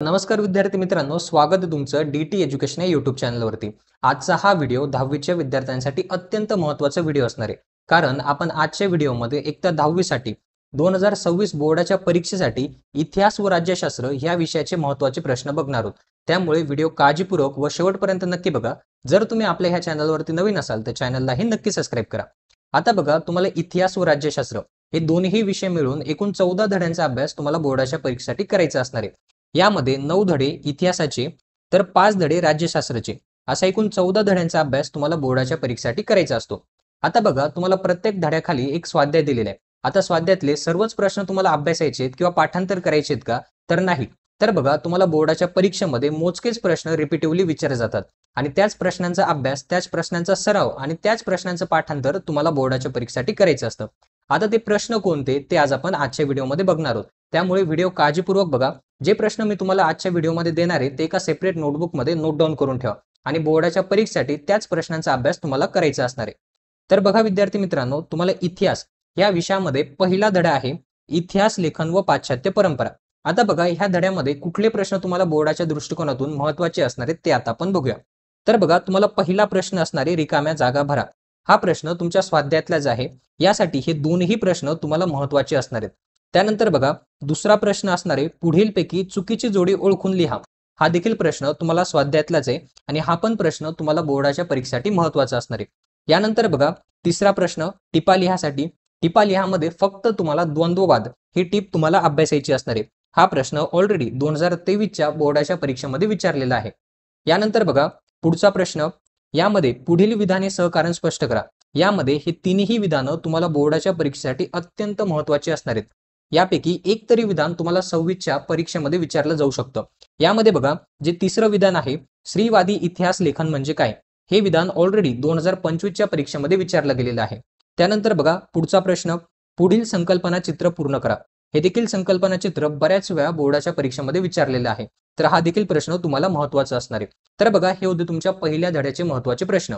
नमस्कार विद्यार्थी मित्रांनो, स्वागत आहे तुमचं डीटी एज्युकेशन या यूट्यूब चॅनलवरती। आजचा हा व्हिडिओ 10वीच्या विद्यार्थ्यांसाठी अत्यंत महत्त्वाचा व्हिडिओ असणार आहे। कारण आपण आजच्या व्हिडिओमध्ये एकतर 10वी साठी 2026 बोर्डाच्या परीक्षेसाठी इतिहास व राज्यशास्त्र या विषयाचे महत्त्वाचे प्रश्न बघणार आहोत। त्यामुळे व्हिडिओ काळजीपूर्वक व शेवटपर्यंत नक्की बघा। जर तुम्ही आपल्या ह्या चॅनलवरती नवीन असाल तर चॅनललाही नक्की सबस्क्राइब करा। आता बघा, तुम्हाला इतिहास व राज्यशास्त्र हे दोन्ही विषय मिळून एकूण 14 धड्यांचा अभ्यास तुम्हाला बोर्डाच्या परीक्षेसाठी करायचा असणार आहे। यामध्ये 9 धडे इतिहासाचे तर 5 धडे राज्यशास्त्राचे असा एकूण 14 धड्यांचा अभ्यास तुम्हाला बोर्डाच्या परीक्षेसाठी करायचा असतो। आता बघा, तुम्हाला प्रत्येक धड्याखाली एक स्वाध्याय दिलेला आहे। आता स्वाध्यायातले सर्वच प्रश्न तुम्हाला अभ्यासायचे आहेत किंवा पाठांतर करायचे आहेत का? तर नाही। तर बघा, तुम्हाला बोर्डाच्या परीक्षेमध्ये मोजकेच प्रश्न रिपीटिव्हली विचारले जातात आणि त्याच प्रश्नांचा अभ्यास, त्याच प्रश्नांचा सराव आणि त्याच प्रश्नांचं पाठांतर तुम्हाला बोर्डाच्या परीक्षेसाठी करायचं असतं। आता ते प्रश्न कोणते ते आज आपण आजच्या व्हिडिओमध्ये बघणार आहोत। त्यामुळे व्हिडिओ काळजीपूर्वक बघा। जे प्रश्न मी तुम्हाला आजच्या व्हिडिओमध्ये देणार आहे ते एका सेपरेट नोटबुकमध्ये नोट डाऊन करून ठेवा आणि बोर्डाच्या परीक्षेसाठी त्याच प्रश्नांचा अभ्यास तुम्हाला करायचा असणार आहे। तर बघा विद्यार्थी मित्रांनो, तुम्हाला इतिहास या विषयामध्ये पहिला धडा आहे इतिहास लेखन व पाश्चात्य परंपरा। आता बघा, ह्या धड्यामध्ये कुठले प्रश्न तुम्हाला बोर्डाच्या दृष्टिकोनातून महत्त्वाचे असणार आहेत ते आता आपण बघूया। तर बघा, तुम्हाला पहिला प्रश्न असणार आहे रिकाम्या जागा भरा। हा प्रश्न तुमच्या स्वाध्यायातलाच आहे, यासाठी हे दोन्ही प्रश्न तुम्हाला महत्त्वाचे असणार आहेत। त्यानंतर बघा, दुसरा प्रश्न असणार आहे पुढीलपैकी चुकीची जोडी ओळखून लिहा। हा देखील प्रश्न तुम्हाला स्वाध्यायातलाच आहे आणि हा पण प्रश्न तुम्हाला बोर्डाच्या परीक्षेसाठी महत्त्वाचा असणार आहे। यानंतर बघा, तिसरा प्रश्न टिपा लिहासाठी। टिपा लिहामध्ये फक्त तुम्हाला द्वंद्ववाद ही टिप तुम्हाला अभ्यासायची असणार आहे। हा प्रश्न ऑलरेडी 2023च्या बोर्डाच्या परीक्षेमध्ये विचारलेला आहे। यानंतर बघा, पुढचा प्रश्न, यामध्ये पुढील विधाने सहकारण स्पष्ट करा। यामध्ये हे तिन्ही विधानं तुम्हाला बोर्डाच्या परीक्षेसाठी अत्यंत महत्त्वाची असणार आहेत। यापैकी एक तरी विधान तुम्हाला 26च्या परीक्षेमध्ये विचारलं जाऊ शकतं। यामध्ये बघा, जे तिसरं विधान आहे स्त्रीवादी इतिहास लेखन म्हणजे काय, हे विधान ऑलरेडी 2025च्या परीक्षेमध्ये विचारलं गेलेलं आहे। त्यानंतर बघा, पुढचा प्रश्न, पुढील संकल्पना चित्र पूर्ण करा। हे देखील संकल्पना चित्र बऱ्याच वेळा बोर्डाच्या परीक्षेमध्ये विचारलेलं आहे, तर हा देखील प्रश्न तुम्हाला महत्त्वाचा असणार आहे। तर बघा, हे होते तुमच्या पहिल्या धड्याचे महत्त्वाचे प्रश्न।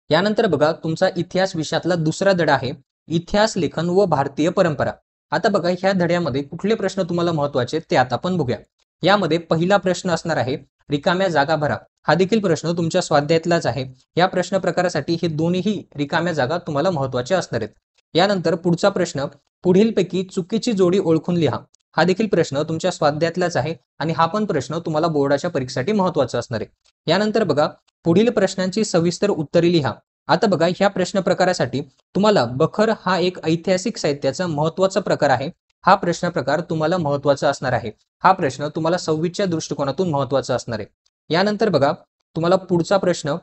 यानंतर बघा, तुमचा इतिहास विषयातला दुसरा धडा आहे इतिहास लेखन व भारतीय परंपरा। आता बघा, ह्या धड्यामध्ये कुठले प्रश्न तुम्हाला महत्त्वाचे ते आता आपण बघूया। यामध्ये पहिला प्रश्न असणार आहे रिकाम्या जागा भरा। हा देखील प्रश्न तुमच्या स्वाध्यायातलाच आहे। या प्रश्न प्रकारासाठी हे दोन्ही रिकाम्या जागा तुम्हाला महत्त्वाच्या असणार आहेत। यानंतर पुढचा प्रश्न, पुढीलपैकी चुकीची जोडी ओळखून लिहा। हा देखील प्रश्न तुमच्या स्वाध्यायातलाच आहे आणि हा पण प्रश्न तुम्हाला बोर्डाच्या परीक्षेसाठी महत्त्वाचा असणार आहे। यानंतर बघा, पुढील प्रश्नांची सविस्तर उत्तरे लिहा। आता बघा, ह्या प्रश्न प्रकारासाठी तुम्हाला बखर हा एक ऐतिहासिक साहित्याचा महत्त्वाचा प्रकार आहे। हा प्रश्न प्रकार तुम्हाला महत्त्वाचा असणार आहे। हा प्रश्न तुम्हाला 26च्या दृष्टिकोनातून महत्त्वाचा असणार आहे। यानंतर बघा, तुम्हाला पुढचा प्रश्न,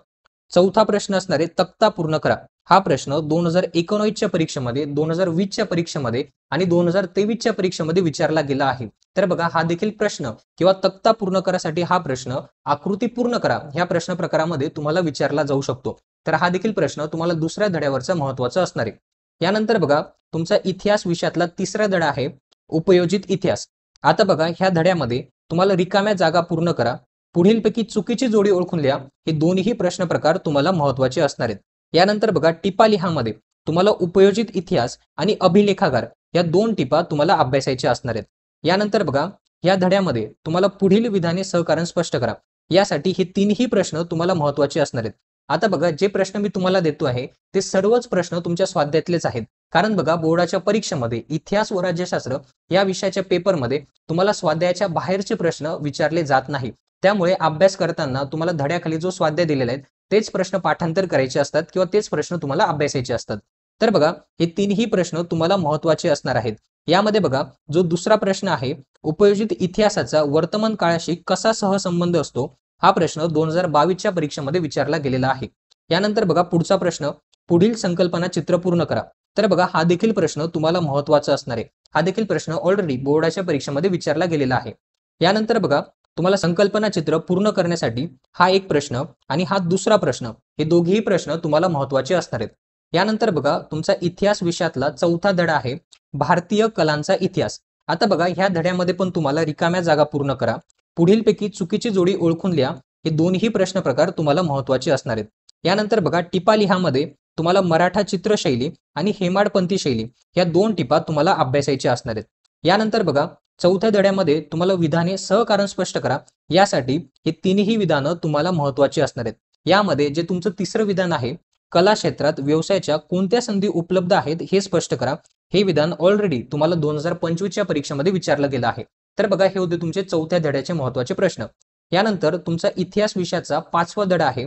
चौथा प्रश्न असणार आहे तक्ता पूर्ण करा। हा प्रश्न 2019च्या परीक्षेमध्ये, 2020च्या परीक्षेमध्ये आणि 2023च्या परीक्षेमध्ये विचारला गेला आहे। तर बघा, हा देखील प्रश्न किंवा तक्ता पूर्ण करासाठी हा प्रश्न आकृती पूर्ण करा ह्या प्रश्न प्रकारामध्ये तुम्हाला विचारला जाऊ शकतो। तर हा देखील प्रश्न तुम्हाला दुसऱ्या धड्यावरचा महत्त्वाचा असणार आहे। यानंतर बघा, तुमचा इतिहास विषयातला तिसरा धडा आहे उपयोजित इतिहास। आता बघा, ह्या धड्यामध्ये तुम्हाला रिकाम्या जागा पूर्ण करा, पुढीलपैकी चुकीची जोडी ओळखून लिहा, हे दोन्ही प्रश्न प्रकार तुम्हाला महत्त्वाचे असणार आहेत। यानंतर बघा, टिपा लिहामध्ये तुम्हाला उपयोजित इतिहास आणि अभिलेखागार या दोन टिपा तुम्हाला अभ्यासायच्या असणार आहेत। यानंतर बघा, या धड्यामध्ये तुम्हाला पुढील विधाने सहकारण स्पष्ट करा। यासाठी हे तीनही प्रश्न तुम्हाला महत्त्वाचे असणार आहेत। आता बघा, जे प्रश्न मी तुम्हाला देतो आहे ते सर्वच प्रश्न तुमच्या स्वाध्यायातलेच आहेत। कारण बघा, बोर्डाच्या परीक्षेमध्ये इतिहास व राज्यशास्त्र या विषयाच्या पेपरमध्ये तुम्हाला स्वाध्यायाच्या बाहेरचे प्रश्न विचारले जात नाही। त्यामुळे अभ्यास करताना तुम्हाला धड्याखाली जो स्वाध्याय दिलेला आहे तेच प्रश्न पाठांतर करायचे असतात किंवा तेच प्रश्न तुम्हाला अभ्यासायचे असतात। तर बघा, हे तीनही प्रश्न तुम्हाला महत्त्वाचे असणार आहेत। यामध्ये बघा, जो दुसरा प्रश्न आहे उपयोजित इतिहासाचा वर्तमान काळाशी कसा सहसंबंध असतो, हा प्रश्न 2022च्या परीक्षेमध्ये विचारला गेलेला आहे। यानंतर बघा, पुढचा प्रश्न, पुढील संकल्पना चित्र पूर्ण करा। तर बघा, हा देखील प्रश्न तुम्हाला महत्त्वाचा असणार आहे। हा देखील प्रश्न ऑलरेडी बोर्डाच्या परीक्षेमध्ये विचारला गेलेला आहे। यानंतर बघा, तुम्हाला संकल्पना चित्र पूर्ण करण्यासाठी हा एक प्रश्न आणि हा दुसरा प्रश्न, हे दोघेही प्रश्न तुम्हाला महत्त्वाचे असणार आहेत। यानंतर बघा, तुमचा इतिहास विषयातला चौथा धडा आहे भारतीय कलांचा इतिहास। आता बघा, ह्या धड्यामध्ये पण तुम्हाला रिकाम्या जागा पूर्ण करा, पुढीलपैकी चुकीची जोडी ओळखून लिहा, हे दोन्ही प्रश्न प्रकार तुम्हाला महत्त्वाचे असणार आहेत। यानंतर बघा, टिपा लिहामध्ये तुम्हाला मराठा चित्रशैली आणि हेमाडपंथी शैली या दोन टिपा तुम्हाला अभ्यासायच्या असणार आहेत। यानंतर बघा, चौथ्या धड्यामध्ये तुम्हाला विधाने सहकारण स्पष्ट करा, यासाठी हे तिन्ही विधानं तुम्हाला महत्वाची असणार आहेत. यामध्ये जे तुमचं तिसरं विधान आहे, कला क्षेत्रात व्यवसायाच्या कोणत्या संधी उपलब्ध आहेत हे स्पष्ट करा, हे विधान ऑलरेडी तुम्हाला 2025च्या परीक्षेमध्ये विचारलं गेलं आहे. तर बघा, हे होते तुमचे चौथ्या धड्याचे महत्वाचे प्रश्न. यानंतर तुमचा इतिहास विषयाचा 5वा धडा आहे,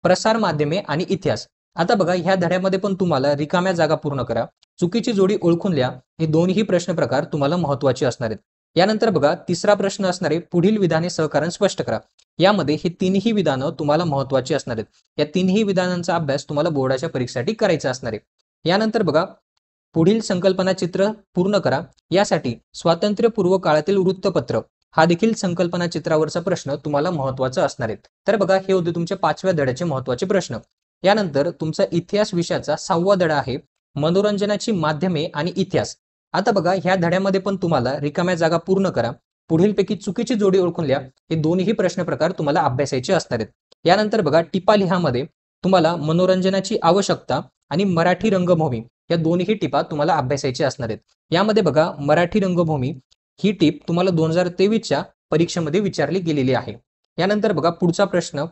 प्रसार माध्यमे आणि इतिहास. आता बघा, ह्या धड्यामध्ये पण तुम्हाला रिकाम्या जागा पूर्ण करा, चुकीची जोडी ओळखून लिहा, हे दोन्ही प्रश्न प्रकार तुम्हाला महत्वाचे असणार आहेत. यानंतर बघा, तिसरा प्रश्न असणार आहे, पुढील विधाने सहकारण स्पष्ट करा. यामध्ये हे तिन्ही विधानं तुम्हाला महत्वाची असणार आहेत. या तिन्ही विधानांचा अभ्यास तुम्हाला बोर्डाच्या परीक्षेसाठी करायचा असणार आहे. यानंतर बघा, पुढील संकल्पना चित्र पूर्ण करा. यासाठी स्वातंत्र्यपूर्व काळातील वृत्तपत्र हा देखील संकल्पना चित्रावरचा प्रश्न तुम्हाला महत्वाचा असणार आहे. तर बघा, हे होते तुमचे 5व्या धड्याचे महत्वाचे प्रश्न. यानंतर तुमचा इतिहास विषयाचा 6वा धडा आहे, मनोरंजनाची माध्यमे आणि इतिहास. आता बघा, ह्या धड्यामध्ये पण तुम्हाला रिकाम्या जागा पूर्ण करा, पुढीलपैकी चुकीची जोडी ओळखून लिहा, हे दोन्ही प्रश्न प्रकार तुम्हाला अभ्यासायचे असणार आहेत. यानंतर बघा, टिपा लिहामध्ये तुम्हाला मनोरंजनाची आवश्यकता आणि मराठी रंगभूमी या दोन्ही टिपा तुम्हाला अभ्यासायचे असणार आहेत. यामध्ये बघा, मराठी रंगभूमी ही टिप तुम्हाला 2023च्या परीक्षेमध्ये विचारली गेलेली आहे. यानंतर बघा, पुढचा प्रश्न,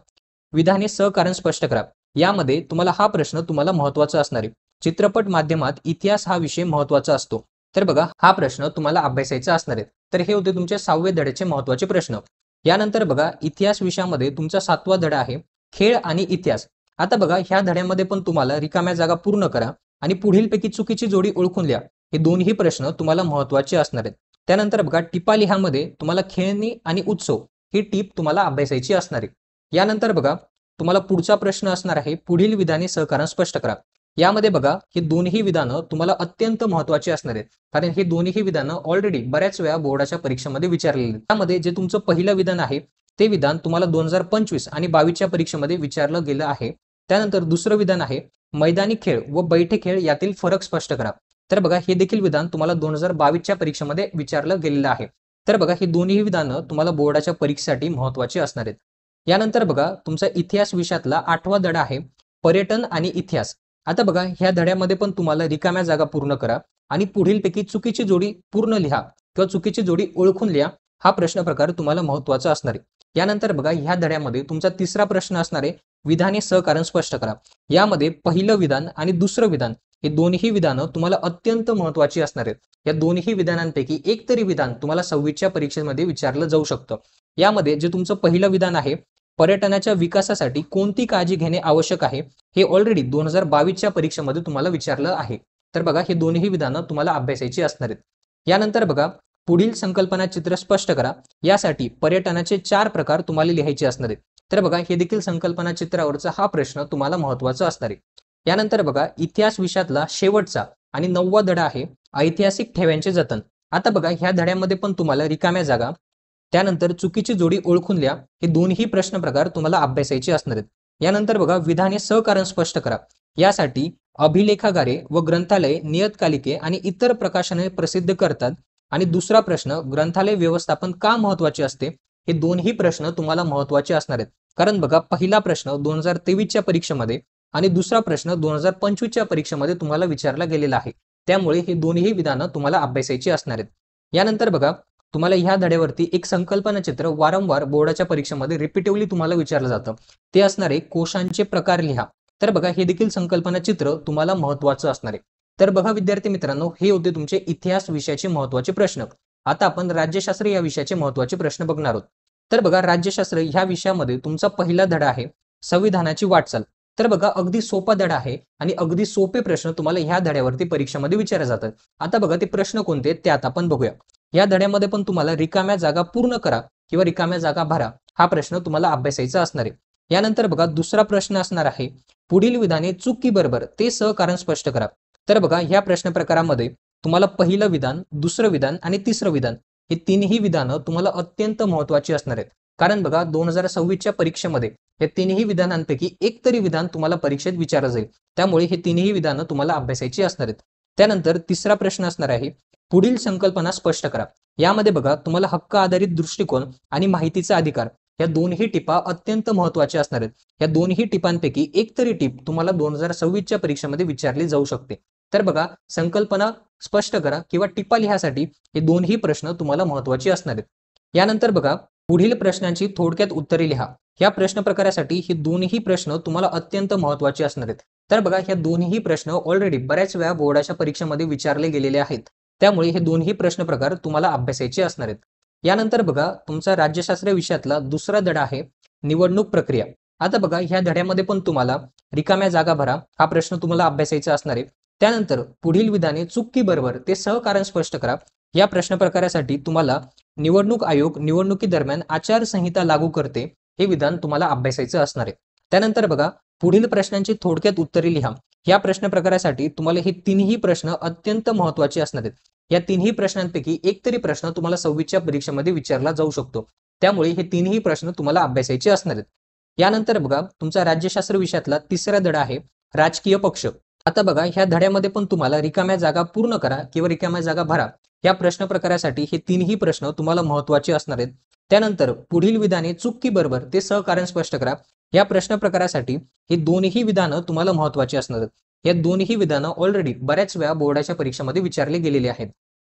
विधाने सहकारण स्पष्ट करा. यामध्ये तुम्हाला हा प्रश्न तुम्हाला महत्वाचा असणार आहे. चित्रपट माध्यमात इतिहास हा विषय महत्वाचा असतो. तर बघा, हा प्रश्न तुम्हाला अभ्यासायचा असणार आहे. तर हे होते तुमचे 6वे धड्याचे महत्वाचे प्रश्न. यानंतर बघा, इतिहास विषयामध्ये तुमचा 7वा धडा आहे, खेळ आणि इतिहास. आता बघा, ह्या धड्यामध्ये पण तुम्हाला रिकाम्या जागा पूर्ण करा आणि पुढीलपैकी चुकीची जोडी ओळखून लिहा, हे दोन्ही प्रश्न तुम्हाला महत्वाचे असणार आहेत. त्यानंतर बघा, टिपा लिहामध्ये तुम्हाला खेळणी आणि उत्सव ही टिप तुम्हाला अभ्यासायची असणार आहे. यानंतर बघा, तुम्हाला पुढचा प्रश्न असणार आहे, पुढील विधाने सहकारण स्पष्ट करा. यामध्ये बघा, हे दोन्ही विधानं तुम्हाला अत्यंत महत्वाची असणार आहेत, कारण हे दोन्ही विधानं ऑलरेडी बऱ्याच वेळा बोर्डाच्या परीक्षेमध्ये विचारलेले आहेत. त्यामध्ये जे तुमचं पहिलं विधान आहे, ते विधान तुम्हाला 2025 आणि 22च्या परीक्षेमध्ये विचारलं गेलं आहे. त्यानंतर दुसरं विधान आहे, मैदानी खेळ व बैठे खेळ यातील फरक स्पष्ट करा. तर बघा, हे देखील विधान तुम्हाला 2022च्या परीक्षेमध्ये विचारलं गेलेलं आहे. तर बघा, हे दोन्ही विधानं तुम्हाला बोर्डाच्या परीक्षेसाठी महत्वाची असणार आहेत. यानंतर बघा, तुमचा इतिहास विषयातला 8वा धडा आहे, पर्यटन आणि इतिहास. आता बघा, ह्या धड्यामध्ये पण तुम्हाला रिकाम्या जागा पूर्ण करा आणि पुढीलपैकी चुकीची जोडी पूर्ण लिहा किंवा चुकीची जोडी ओळखून लिहा, हा प्रश्न प्रकार तुम्हाला महत्वाचा असणार आहे. यानंतर बघा, ह्या धड्यामध्ये तुमचा तिसरा प्रश्न असणार आहे, विधाने सहकारण स्पष्ट करा. यामध्ये पहिलं विधान आणि दुसरं विधान हे दोन्ही विधानं तुम्हाला अत्यंत महत्वाची असणार आहेत. या दोन्ही विधानांपैकी एक तरी विधान तुम्हाला 26च्या परीक्षेमध्ये विचारलं जाऊ शकतं. यामध्ये जे तुमचं पहिलं विधान आहे, पर्यटनाच्या विकासासाठी कोणती काळजी घेणे आवश्यक आहे, हे ऑलरेडी 2022च्या परीक्षेमध्ये तुम्हाला विचारलं आहे. तर बघा, हे दोन्ही विधानं तुम्हाला अभ्यासायची असणार आहेत. यानंतर बघा, पुढील संकल्पना चित्र स्पष्ट करा. यासाठी पर्यटनाचे 4 प्रकार तुम्हाला लिहायचे असणार आहेत. तर बघा, हे देखील संकल्पना चित्रावरचा हा प्रश्न तुम्हाला महत्वाचा असणार आहे. यानंतर बघा, इतिहास विषयातला शेवटचा आणि 9वा धडा आहे, ऐतिहासिक ठेव्यांचे जतन. आता बघा, ह्या धड्यामध्ये पण तुम्हाला रिकाम्या जागा, त्यानंतर चुकीची जोडी ओळखून लिहा, हे दोन्ही प्रश्न प्रकार तुम्हाला अभ्यासायचे असणार आहेत. यानंतर बघा, विधाने सहकारण स्पष्ट करा. यासाठी अभिलेखागारे व ग्रंथालय नियतकालिके आणि इतर प्रकाशने प्रसिद्ध करतात. आणि दुसरा प्रश्न, ग्रंथालय व्यवस्थापन का महत्वाचे असते, हे दोन्ही प्रश्न तुम्हाला महत्वाचे असणार आहेत. कारण बघा, पहिला प्रश्न 2023च्या परीक्षेमध्ये आणि दुसरा प्रश्न 2025च्या परीक्षेमध्ये तुम्हाला विचारला गेलेला आहे. त्यामुळे हे दोन्ही विधानं तुम्हाला अभ्यासायची असणार आहेत. यानंतर बघा, तुम्हाला ह्या धड्यावरती एक संकल्पना चित्र वारंवार बोर्डाच्या परीक्षेमध्ये रिपीटिव्हली तुम्हाला विचारलं जातं, ते असणार आहे, कोशांचे प्रकार लिहा. तर बघा, हे देखील संकल्पना चित्र तुम्हाला महत्वाचं असणार आहे. तर बघा विद्यार्थी मित्रांनो, हे होते तुमचे इतिहास विषयाचे महत्वाचे प्रश्न. आता आपण राज्यशास्त्र या विषयाचे महत्वाचे प्रश्न बघणार आहोत. तर बघा, राज्यशास्त्र ह्या विषयामध्ये तुमचा पहिला धडा आहे, संविधानाची वाटचाल. तर बघा, अगदी सोपा धडा आहे आणि अगदी सोपे प्रश्न तुम्हाला ह्या धड्यावरती परीक्षेमध्ये विचारले जातात. आता बघा, ते प्रश्न कोणते ते आता आपण बघूया. या धड्यामध्ये पण तुम्हाला रिकाम्या जागा पूर्ण करा किंवा रिकाम्या जागा भरा, हा प्रश्न तुम्हाला अभ्यासायचा असणार आहे. यानंतर बघा, दुसरा प्रश्न असणार आहे, पुढील विधाने चुकी बरोबर ते सहकारण स्पष्ट करा. तर बघा, ह्या प्रश्न प्रकारामध्ये तुम्हाला पहिलं विधान, दुसरं विधान आणि तिसरं विधान हे तिन्ही विधानं तुम्हाला अत्यंत महत्वाची असणार आहेत. कारण बघा, 2026च्या परीक्षेमध्ये या तिन्ही विधानांपैकी एक तरी विधान तुम्हाला परीक्षेत विचारलं जाईल. त्यामुळे हे तिन्ही विधानं तुम्हाला अभ्यासायची असणार आहेत. त्यानंतर तिसरा प्रश्न असणार आहे, पुढील संकल्पना स्पष्ट करा. यामध्ये बघा, तुम्हाला हक्क आधारित दृष्टिकोन आणि माहितीचा अधिकार या दोन्ही टिपा अत्यंत महत्वाच्या असणार आहेत. या दोन्ही टिपांपैकी एक तरी टिप तुम्हाला 2026च्या परीक्षेमध्ये विचारली जाऊ शकते. तर बघा संकल्पना स्पष्ट करा किंवा टिपा लिहासाठी हे दोन्ही प्रश्न तुम्हाला महत्त्वाचे असणार आहेत. यानंतर बघा पुढील प्रश्नांची थोडक्यात उत्तरे लिहा. या प्रश्न प्रकारासाठी हे दोन्ही प्रश्न तुम्हाला अत्यंत महत्त्वाचे असणार आहेत. तर बघा ह्या दोन्ही प्रश्न ऑलरेडी बऱ्याच वेळा बोर्डाच्या परीक्षेमध्ये विचारले गेलेले आहेत. त्यामुळे हे दोन्ही प्रश्न प्रकार तुम्हाला अभ्यासायचे असणार आहेत. यानंतर बघा तुमचा राज्यशास्त्र विषयातला दुसरा धडा आहे निवडणूक प्रक्रिया. आता बघा ह्या धड्यामध्ये पण तुम्हाला रिकाम्या जागा भरा हा प्रश्न तुम्हाला अभ्यासायचा असणार आहे. त्यानंतर पुढील विधाने चुकी बरोबर ते सहकारण स्पष्ट करा. या प्रश्न प्रकारासाठी तुम्हाला निवडणूक आयोग निवडणुकीदरम्यान आचारसंहिता लागू करते हे विधान तुम्हाला अभ्यासायचं असणार आहे. त्यानंतर बघा पुढील प्रश्नांची थोडक्यात उत्तरे लिहा. या प्रश्न प्रकारासाठी तुम्हाला हे तिन्ही प्रश्न अत्यंत महत्त्वाचे असणार आहेत. या तिन्ही प्रश्नांपैकी एक तरी प्रश्न तुम्हाला 26च्या परीक्षेमध्ये विचारला जाऊ शकतो. त्यामुळे हे तिन्ही प्रश्न तुम्हाला अभ्यासायचे असणार आहेत. यानंतर बघा तुमचा राज्यशास्त्र विषयातला तिसरा धडा आहे राजकीय पक्ष. आता बघा ह्या धड्यामध्ये पण तुम्हाला रिकाम्या जागा पूर्ण करा किंवा रिकाम्या जागा भरा या प्रश्न प्रकारासाठी हे तीनही प्रश्न तुम्हाला महत्त्वाचे असणार आहेत. त्यानंतर पुढील विधाने चुकी बरोबर ते सहकारण स्पष्ट करा. या प्रश्न प्रकारासाठी हे दोन्ही विधानं तुम्हाला महत्त्वाची असणार आहेत. या दोन्ही विधानं ऑलरेडी बऱ्याच वेळा बोर्डाच्या परीक्षेमध्ये विचारले गेलेले आहेत.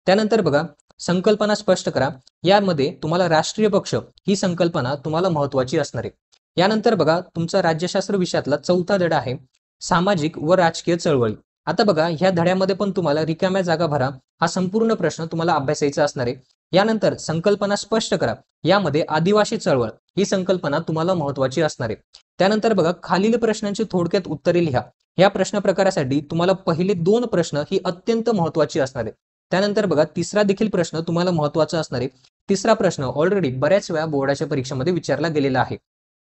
त्यानंतर बघा संकल्पना स्पष्ट करा. यामध्ये तुम्हाला राष्ट्रीय पक्ष ही संकल्पना तुम्हाला महत्त्वाची असणार आहे. यानंतर बघा तुमचा राज्यशास्त्र विषयातला चौथा धडा आहे सामाजिक व राजकीय चळवळी. आता बघा ह्या धड्यामध्ये पण तुम्हाला रिकाम्या जागा भरा हा संपूर्ण प्रश्न तुम्हाला अभ्यासायचा असणार आहे. यानंतर संकल्पना स्पष्ट करा. यामध्ये आदिवासी चळवळ ही संकल्पना तुम्हाला महत्त्वाची असणार आहे. त्यानंतर बघा खालील प्रश्नांची थोडक्यात उत्तरे लिहा. या प्रश्न प्रकारासाठी तुम्हाला पहिले 2 प्रश्न ही अत्यंत महत्त्वाची असणार आहे. त्यानंतर बघा तिसरा देखील प्रश्न तुम्हाला महत्त्वाचा असणार आहे. तिसरा प्रश्न ऑलरेडी बऱ्याच वेळा बोर्डाच्या परीक्षेमध्ये विचारला गेलेला आहे.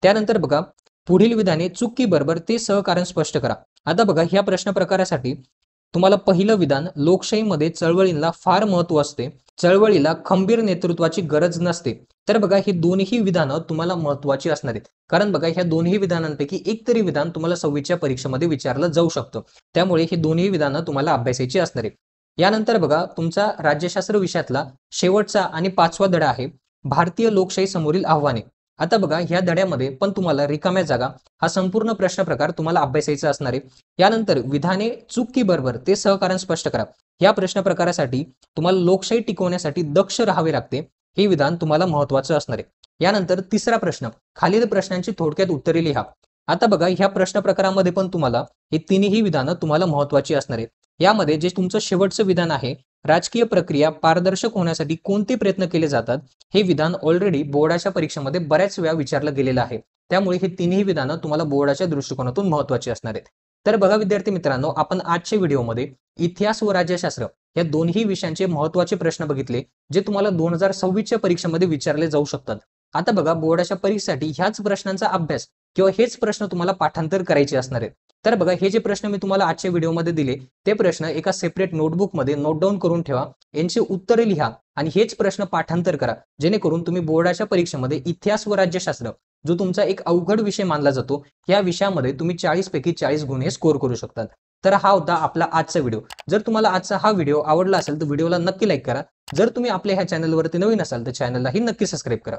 त्यानंतर बघा पुढील विधाने चुकी बरोबर ते सहकारण स्पष्ट करा. आता बघा ह्या प्रश्न प्रकारासाठी तुम्हाला पहिलं विधान लोकशाहीमध्ये चळवळींना फार महत्त्व असते, चळवळीला खंबीर नेतृत्वाची गरज नसते. तर बघा ही दोन्ही विधानं तुम्हाला महत्त्वाची असणार आहेत. कारण बघा ह्या दोन्ही विधानांपैकी एक तरी विधान तुम्हाला 26च्या परीक्षेमध्ये विचारलं जाऊ शकतं. त्यामुळे ही दोन्ही विधानं तुम्हाला अभ्यासायची असणार आहेत. यानंतर बघा तुमचा राज्यशास्त्र विषयातला शेवटचा आणि 5वा धडा आहे भारतीय लोकशाही समोरील आव्हाने. आता बघा ह्या धड्यामध्ये पण तुम्हाला रिकाम्या जागा हा संपूर्ण प्रश्न प्रकार तुम्हाला अभ्यासायचा असणार आहे. यानंतर विधाने चुकी बरोबर ते सहकारण स्पष्ट करा. या प्रश्न प्रकारासाठी तुम्हाला लोकशाही टिकवण्यासाठी दक्ष राहावे लागते हे विधान तुम्हाला महत्त्वाचं असणार आहे. यानंतर तिसरा प्रश्न खालील प्रश्नांची थोडक्यात उत्तरे लिहा. आता बघा ह्या प्रश्न प्रकारामध्ये पण तुम्हाला हे तिन्ही विधानं तुम्हाला महत्त्वाची असणार आहेत. यामध्ये जे तुमचं शेवटचं विधान आहे राजकीय प्रक्रिया पारदर्शक होण्यासाठी कोणते प्रयत्न केले जातात हे विधान ऑलरेडी बोर्डाच्या परीक्षेमध्ये बऱ्याच वेळा विचारलं गेलेलं आहे. त्यामुळे हे तिन्ही विधानं तुम्हाला बोर्डाच्या दृष्टिकोनातून महत्त्वाची असणार आहेत. तर बघा विद्यार्थी मित्रांनो आपण आजच्या व्हिडिओमध्ये इतिहास व राज्यशास्त्र या दोन्ही विषयांचे महत्त्वाचे प्रश्न बघितले जे तुम्हाला 2026च्या परीक्षेमध्ये विचारले जाऊ शकतात. आता बघा बोर्डाच्या परीक्षेसाठी ह्याच प्रश्नांचा अभ्यास किंवा हेच प्रश्न तुम्हाला पाठांतर करायचे असणार आहेत. तर बघा हे जे प्रश्न मी तुम्हाला आजच्या व्हिडिओमध्ये दिले ते प्रश्न एका सेपरेट नोटबुकमध्ये नोट डाऊन करून ठेवा. यांची उत्तरे लिहा आणि हेच प्रश्न पाठांतर करा जेणेकरून तुम्ही बोर्डाच्या परीक्षेमध्ये इतिहास व राज्यशास्त्र जो तुमचा एक अवघड विषय मानला जातो या विषयामध्ये तुम्ही 40 पैकी 40 गुण स्कोर करू शकतात. तर हा होता आपला आजचा व्हिडिओ. जर तुम्हाला आजचा हा व्हिडिओ आवडला असेल तर व्हिडिओला नक्की लाईक करा. जर तुम्ही आपल्या ह्या चॅनलवरती नवीन असाल तर चॅनललाही नक्की सबस्क्राईब करा.